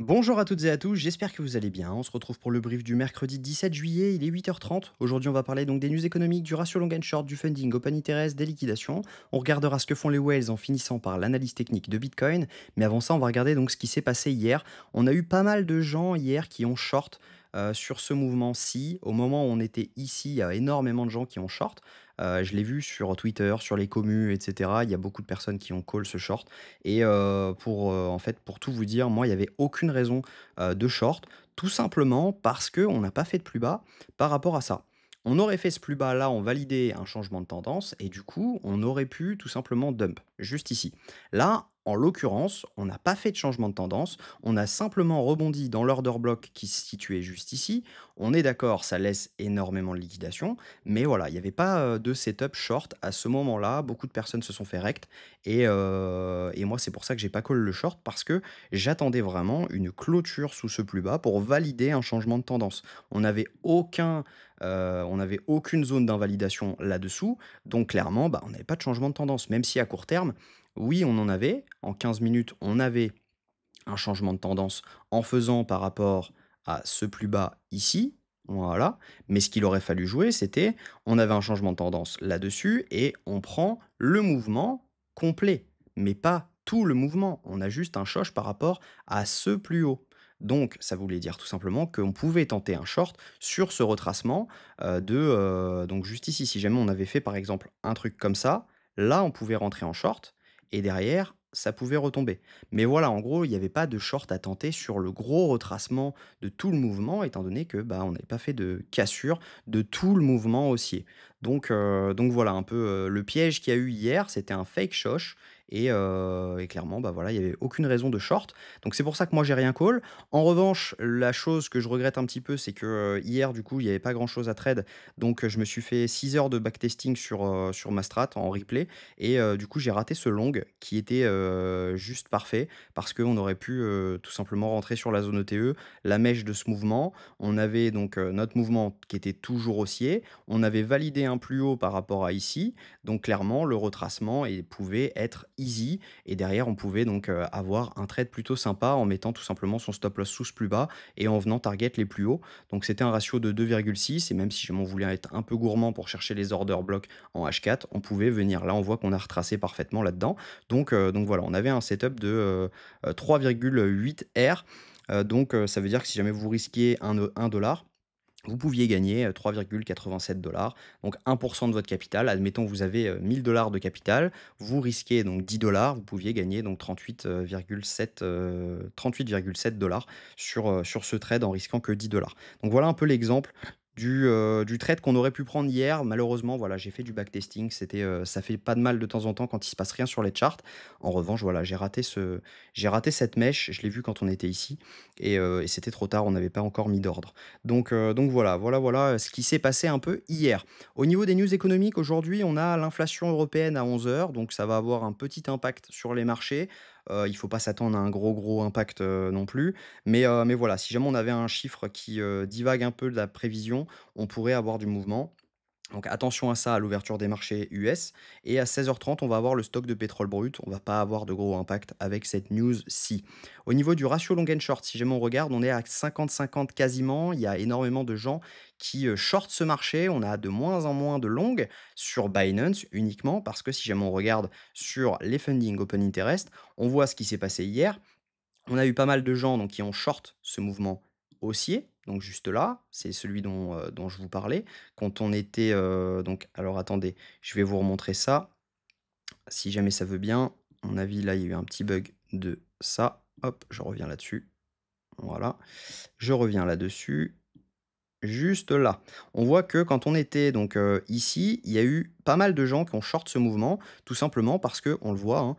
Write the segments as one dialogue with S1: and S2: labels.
S1: Bonjour à toutes et à tous, j'espère que vous allez bien. On se retrouve pour le brief du mercredi 17 juillet, il est 8h30. Aujourd'hui, on va parler donc des news économiques, du ratio long and short, du funding, open interest, des liquidations. On regardera ce que font les whales en finissant par l'analyse technique de Bitcoin. Mais avant ça, on va regarder donc ce qui s'est passé hier. On a eu pas mal de gens hier qui ont short sur ce mouvement-ci. Au moment où on était ici, il y a énormément de gens qui ont short. Je l'ai vu sur Twitter, sur les commus, etc. Il y a beaucoup de personnes qui ont call ce short. Et en fait, pour tout vous dire, moi, il y avait aucune raison, de short, tout simplement parce qu'on n'a pas fait de plus bas par rapport à ça. On aurait fait ce plus bas là, on validait un changement de tendance et du coup, on aurait pu tout simplement dump, juste ici. Là, en l'occurrence, on n'a pas fait de changement de tendance, on a simplement rebondi dans l'order block qui se situait juste ici. On est d'accord, ça laisse énormément de liquidation, mais voilà, il n'y avait pas, de setup short à ce moment-là. Beaucoup de personnes se sont fait rect et moi, c'est pour ça que j'ai pas call le short parce que j'attendais vraiment une clôture sous ce plus bas pour valider un changement de tendance. On n'avait on n'avait aucune zone d'invalidation là-dessous, donc clairement, bah, on n'avait pas de changement de tendance. Même si à court terme, oui, on en avait. En 15 minutes, on avait un changement de tendance en faisant par rapport à ce plus bas ici, voilà. Mais ce qu'il aurait fallu jouer, c'était, on avait un changement de tendance là-dessus et on prend le mouvement complet, mais pas tout le mouvement. On a juste un choche par rapport à ce plus haut. Donc, ça voulait dire tout simplement qu'on pouvait tenter un short sur ce retracement donc juste ici. Si jamais on avait fait par exemple un truc comme ça, là on pouvait rentrer en short et derrière ça pouvait retomber. Mais voilà, en gros, il n'y avait pas de short à tenter sur le gros retracement de tout le mouvement, étant donné que bah, on n'avait pas fait de cassure de tout le mouvement haussier. Donc voilà, un peu le piège qu'il y a eu hier, c'était un fake shosh. Et clairement, bah voilà, il n'y avait aucune raison de short. Donc c'est pour ça que moi j'ai rien call. En revanche, la chose que je regrette un petit peu, c'est que hier, du coup, il n'y avait pas grand chose à trade. Donc je me suis fait 6 heures de backtesting sur ma strat en replay. Et du coup, j'ai raté ce long qui était, juste parfait parce qu'on aurait pu, tout simplement rentrer sur la zone ETE, la mèche de ce mouvement. On avait donc, notre mouvement qui était toujours haussier. On avait validé un plus haut par rapport à ici. Donc clairement, le retracement pouvait être easy et derrière, on pouvait donc, avoir un trade plutôt sympa en mettant tout simplement son stop loss sous ce plus bas et en venant target les plus hauts. Donc c'était un ratio de 2,6 et même si on voulait être un peu gourmand pour chercher les order blocks en H4, on pouvait venir. Là, on voit qu'on a retracé parfaitement là-dedans. Donc voilà, on avait un setup de 3,8 R. Ça veut dire que si jamais vous risquiez 1 dollar, vous pouviez gagner 3,87 dollars, donc 1% de votre capital. Admettons, vous avez 1000 dollars de capital, vous risquez donc 10 dollars, vous pouviez gagner donc 38,7 dollars sur ce trade en risquant que 10 dollars. Donc voilà un peu l'exemple du trade qu'on aurait pu prendre hier. Malheureusement, voilà, j'ai fait du backtesting, ça fait pas de mal de temps en temps quand il se passe rien sur les charts. En revanche, voilà, j'ai raté cette mèche, je l'ai vu quand on était ici et c'était trop tard, on n'avait pas encore mis d'ordre. Donc voilà ce qui s'est passé un peu hier. Au niveau des news économiques, aujourd'hui, on a l'inflation européenne à 11 heures, donc ça va avoir un petit impact sur les marchés. Il ne faut pas s'attendre à un gros impact, non plus. Mais voilà, si jamais on avait un chiffre qui, divague un peu de la prévision, on pourrait avoir du mouvement. Donc attention à ça à l'ouverture des marchés US et à 16h30, on va avoir le stock de pétrole brut. On va pas avoir de gros impact avec cette news-ci. Au niveau du ratio long and short, si jamais on regarde, on est à 50-50 quasiment. Il y a énormément de gens qui shortent ce marché. On a de moins en moins de long sur Binance uniquement parce que si jamais on regarde sur les funding open interest, on voit ce qui s'est passé hier. On a eu pas mal de gens donc qui ont short ce mouvement haussier, donc juste là, c'est celui dont je vous parlais. Quand on était, donc alors attendez, je vais vous remontrer ça, si jamais ça veut bien. À mon avis, là, il y a eu un petit bug de ça. Hop, je reviens là-dessus. Voilà, je reviens là-dessus. Juste là. On voit que quand on était donc, ici, il y a eu pas mal de gens qui ont short ce mouvement, tout simplement parce que on le voit, hein,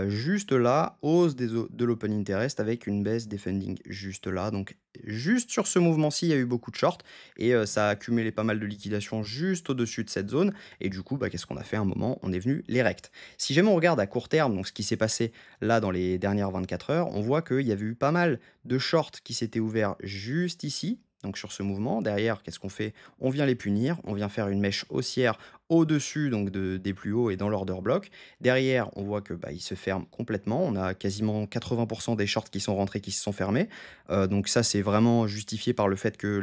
S1: juste là, hausse de l'open interest avec une baisse des funding juste là. Donc juste sur ce mouvement-ci, il y a eu beaucoup de short et ça a accumulé pas mal de liquidations juste au-dessus de cette zone et du coup, bah, qu'est-ce qu'on a fait à un moment? On est venu les rect. Si jamais on regarde à court terme, donc ce qui s'est passé là dans les dernières 24 heures, on voit qu'il y avait eu pas mal de shorts qui s'étaient ouverts juste ici, donc sur ce mouvement. Derrière, qu'est-ce qu'on fait? On vient les punir, on vient faire une mèche haussière au-dessus donc des plus hauts et dans l'order block. Derrière, on voit que, bah, il se ferme complètement. On a quasiment 80 des shorts qui sont rentrés, qui se sont fermés. Donc ça, c'est vraiment justifié par le fait que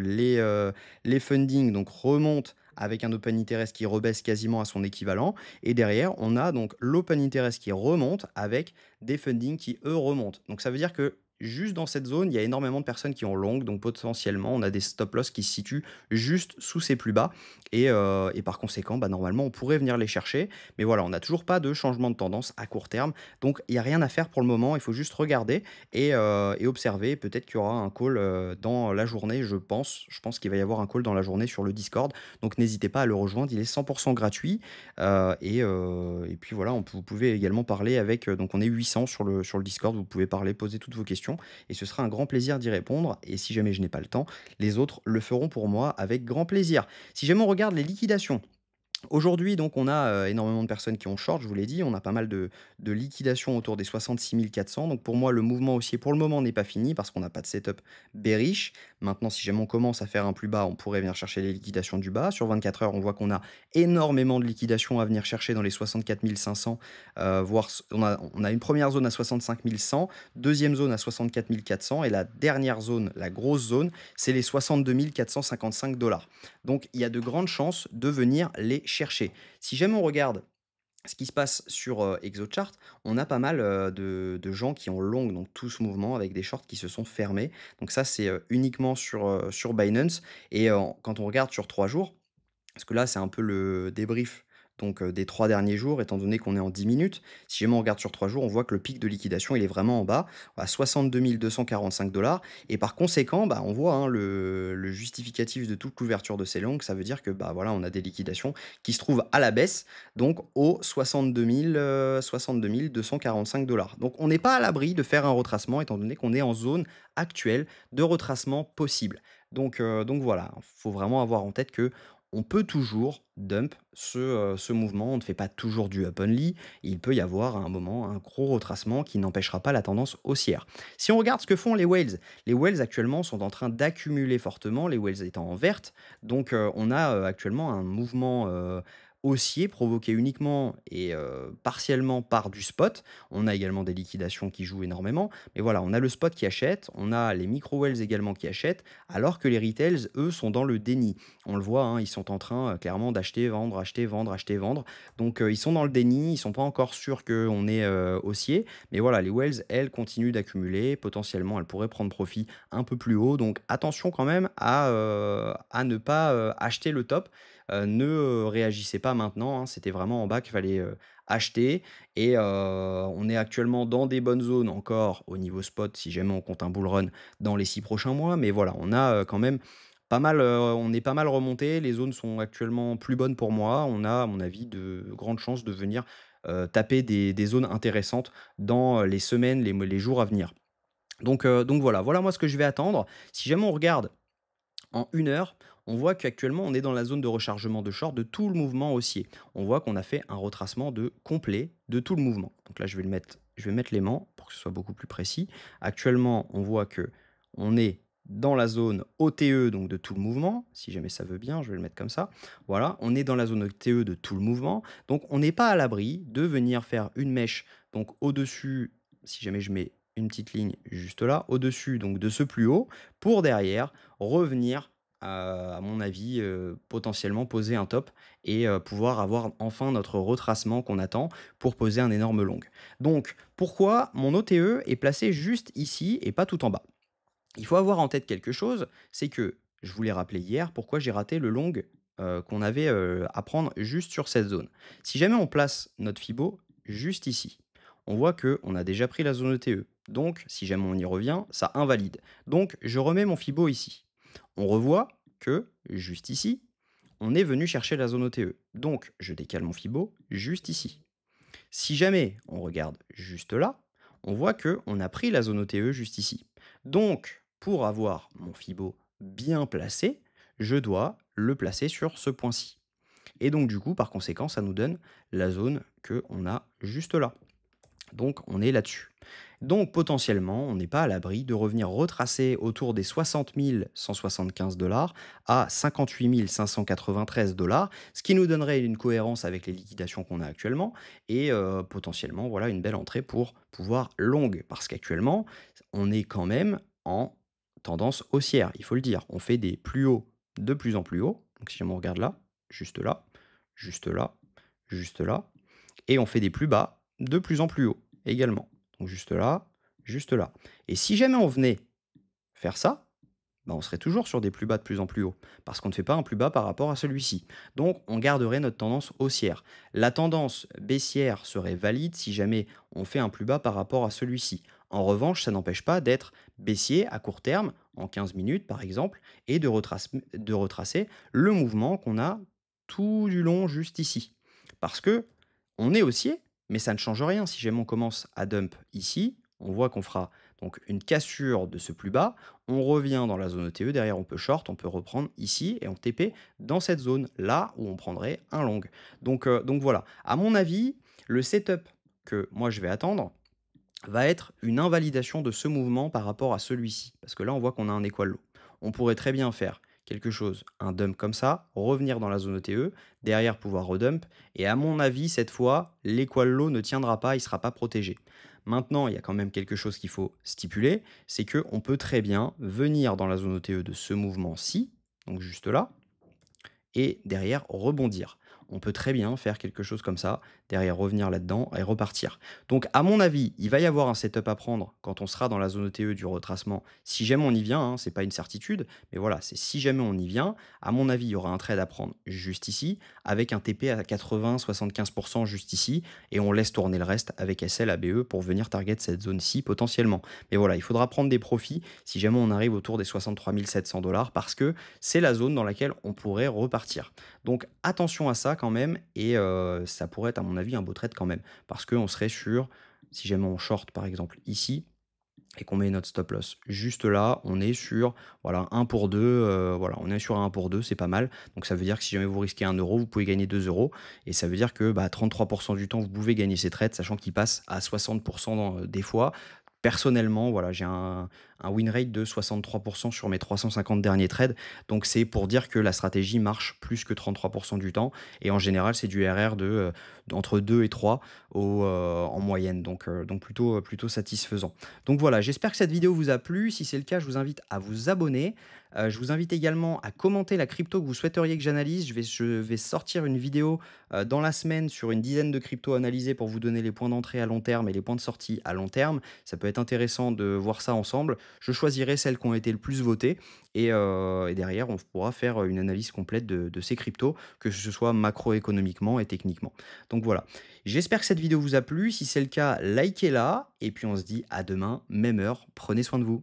S1: les fundings donc remontent avec un open interest qui rebaisse quasiment à son équivalent. Et derrière, on a donc l'open interest qui remonte avec des fundings qui, eux, remontent. Donc ça veut dire que juste dans cette zone, il y a énormément de personnes qui ont long, donc potentiellement, on a des stop loss qui se situent juste sous ces plus bas. Et par conséquent, bah, normalement, on pourrait venir les chercher. Mais voilà, on n'a toujours pas de changement de tendance à court terme. Donc il n'y a rien à faire pour le moment. Il faut juste regarder et observer. Peut-être qu'il y aura un call dans la journée, je pense. Je pense qu'il va y avoir un call dans la journée sur le Discord. Donc n'hésitez pas à le rejoindre. Il est 100% gratuit. Et puis voilà, vous pouvez également parler avec. Donc on est 800 sur le Discord. Vous pouvez parler, poser toutes vos questions et ce sera un grand plaisir d'y répondre. Et si jamais je n'ai pas le temps, les autres le feront pour moi avec grand plaisir. Si jamais on regarde les liquidations, aujourd'hui, donc, on a énormément de personnes qui ont short, je vous l'ai dit. On a pas mal de liquidations autour des 66 400. Donc, pour moi, le mouvement haussier, pour le moment, n'est pas fini parce qu'on n'a pas de setup bearish. Maintenant, si jamais on commence à faire un plus bas, on pourrait venir chercher les liquidations du bas. Sur 24 heures, on voit qu'on a énormément de liquidations à venir chercher dans les 64 500. On a une première zone à 65 100, deuxième zone à 64 400 et la dernière zone, la grosse zone, c'est les 62 455 dollars. Donc, il y a de grandes chances de venir les chercher. Si jamais on regarde ce qui se passe sur ExoChart, on a pas mal de gens qui ont long donc tout ce mouvement avec des shorts qui se sont fermés. Donc ça, c'est uniquement sur Binance. Et quand on regarde sur 3 jours, parce que là, c'est un peu le débrief donc des 3 derniers jours, étant donné qu'on est en 10 minutes. Si jamais on regarde sur 3 jours, on voit que le pic de liquidation, il est vraiment en bas, à 62 245 et par conséquent, bah, on voit, hein, le justificatif de toute l'ouverture de ces longues. Ça veut dire que, bah, voilà, on a des liquidations qui se trouvent à la baisse, donc aux 62 245 Donc on n'est pas à l'abri de faire un retracement, étant donné qu'on est en zone actuelle de retracement possible. Donc voilà, il faut vraiment avoir en tête que on peut toujours dump ce mouvement. On ne fait pas toujours du up only. Il peut y avoir à un moment un gros retracement qui n'empêchera pas la tendance haussière. Si on regarde ce que font les whales actuellement sont en train d'accumuler fortement, les whales étant en verte. Donc on a actuellement un mouvement haussier provoqué uniquement et partiellement par du spot. On a également des liquidations qui jouent énormément. Mais voilà, on a le spot qui achète, on a les micro-whales également qui achètent, alors que les retails, eux, sont dans le déni. On le voit, hein, ils sont en train clairement d'acheter, vendre, acheter, vendre, acheter, vendre. Donc ils sont dans le déni, ils sont pas encore sûrs qu'on est haussier. Mais voilà, les whales, elles, continuent d'accumuler. Potentiellement, elles pourraient prendre profit un peu plus haut. Donc attention quand même à ne pas acheter le top. Ne réagissez pas maintenant, hein, c'était vraiment en bas qu'il fallait acheter. Et on est actuellement dans des bonnes zones encore au niveau spot, si jamais on compte un bull run dans les 6 prochains mois. Mais voilà, on a quand même pas mal, on est pas mal remonté. Les zones sont actuellement plus bonnes pour moi. On a, à mon avis, de grandes chances de venir taper des zones intéressantes dans les semaines, les jours à venir. Donc voilà, voilà moi ce que je vais attendre. Si jamais on regarde en 1 heure, on voit qu'actuellement, on est dans la zone de rechargement de short de tout le mouvement haussier. On voit qu'on a fait un retracement de complet de tout le mouvement. Donc là, je vais mettre l'aimant pour que ce soit beaucoup plus précis. Actuellement, on voit que on est dans la zone OTE, donc de tout le mouvement. Si jamais ça veut bien, je vais le mettre comme ça. Voilà, on est dans la zone OTE de tout le mouvement. Donc, on n'est pas à l'abri de venir faire une mèche donc au-dessus, si jamais je mets une petite ligne juste là, au-dessus donc de ce plus haut, pour derrière revenir, à mon avis, potentiellement poser un top et pouvoir avoir enfin notre retracement qu'on attend pour poser un énorme long. Donc pourquoi mon OTE est placé juste ici et pas tout en bas? Il faut avoir en tête quelque chose, c'est que je vous l'ai rappelé hier, pourquoi j'ai raté le long, qu'on avait, à prendre juste sur cette zone. Si jamais on place notre Fibo juste ici, on voit qu'on a déjà pris la zone ETE. Donc si jamais on y revient, ça invalide. Donc je remets mon Fibo ici. On revoit que, juste ici, on est venu chercher la zone OTE. Donc je décale mon Fibo juste ici. Si jamais on regarde juste là, on voit que on a pris la zone OTE juste ici. Donc, pour avoir mon Fibo bien placé, je dois le placer sur ce point-ci. Et donc, du coup, par conséquent, ça nous donne la zone que on a juste là. Donc, on est là-dessus. Donc potentiellement, on n'est pas à l'abri de revenir retracer autour des 60 175 dollars à 58 593 dollars, ce qui nous donnerait une cohérence avec les liquidations qu'on a actuellement et potentiellement voilà une belle entrée pour pouvoir longue. Parce qu'actuellement, on est quand même en tendance haussière, il faut le dire. On fait des plus hauts de plus en plus hauts. Donc si on regarde là, juste là, juste là, juste là, et on fait des plus bas de plus en plus haut également. Donc juste là. Et si jamais on venait faire ça, bah, on serait toujours sur des plus bas de plus en plus haut, parce qu'on ne fait pas un plus bas par rapport à celui-ci. Donc on garderait notre tendance haussière. La tendance baissière serait valide si jamais on fait un plus bas par rapport à celui-ci. En revanche, ça n'empêche pas d'être baissier à court terme, en 15 minutes par exemple, et de retracer le mouvement qu'on a tout du long juste ici. Parce que on est haussier, mais ça ne change rien. Si jamais on commence à dump ici, on voit qu'on fera donc une cassure de ce plus bas, on revient dans la zone ETE, derrière on peut short, on peut reprendre ici et on TP dans cette zone, là où on prendrait un long. Donc voilà, à mon avis, le setup que moi je vais attendre va être une invalidation de ce mouvement par rapport à celui-ci. Parce que là, on voit qu'on a un equal low. On pourrait très bien faire quelque chose, un dump comme ça, revenir dans la zone ETE, derrière pouvoir redump, et à mon avis, cette fois, l'equal low ne tiendra pas, il ne sera pas protégé. Maintenant, il y a quand même quelque chose qu'il faut stipuler, c'est qu'on peut très bien venir dans la zone ETE de ce mouvement-ci, donc juste là, et derrière rebondir. On peut très bien faire quelque chose comme ça, derrière revenir là-dedans et repartir. Donc à mon avis, il va y avoir un setup à prendre quand on sera dans la zone ETE du retracement. Si jamais on y vient, hein, c'est pas une certitude, mais voilà, c'est si jamais on y vient, à mon avis, il y aura un trade à prendre juste ici, avec un TP à 80-75% juste ici, et on laisse tourner le reste avec SL, ABE pour venir target cette zone-ci potentiellement. Mais voilà, il faudra prendre des profits si jamais on arrive autour des 63 700 dollars parce que c'est la zone dans laquelle on pourrait repartir. Donc attention à ça quand même et ça pourrait être à mon avis un beau trade quand même. Parce qu'on serait sur, si jamais on short par exemple ici et qu'on met notre stop loss juste là, on est sur voilà, 1 pour 2, voilà, on est sur un 1 pour 2, c'est pas mal. Donc ça veut dire que si jamais vous risquez 1 euro, vous pouvez gagner 2 euros. Et ça veut dire que 33% du temps, vous pouvez gagner ces trades, sachant qu'ils passent à 60% des fois. Personnellement, voilà, j'ai un win rate de 63% sur mes 350 derniers trades. Donc c'est pour dire que la stratégie marche plus que 33% du temps. Et en général, c'est du RR entre 2 et 3 en moyenne. Donc plutôt satisfaisant. Donc voilà, j'espère que cette vidéo vous a plu. Si c'est le cas, je vous invite à vous abonner. Je vous invite également à commenter la crypto que vous souhaiteriez que j'analyse. Je vais sortir une vidéo dans la semaine sur une dizaine de cryptos analysées pour vous donner les points d'entrée à long terme et les points de sortie à long terme. Ça peut être intéressant de voir ça ensemble. Je choisirai celles qui ont été le plus votées et derrière, on pourra faire une analyse complète de ces cryptos, que ce soit macroéconomiquement et techniquement. Donc voilà, j'espère que cette vidéo vous a plu. Si c'est le cas, likez-la et puis on se dit à demain, même heure. Prenez soin de vous.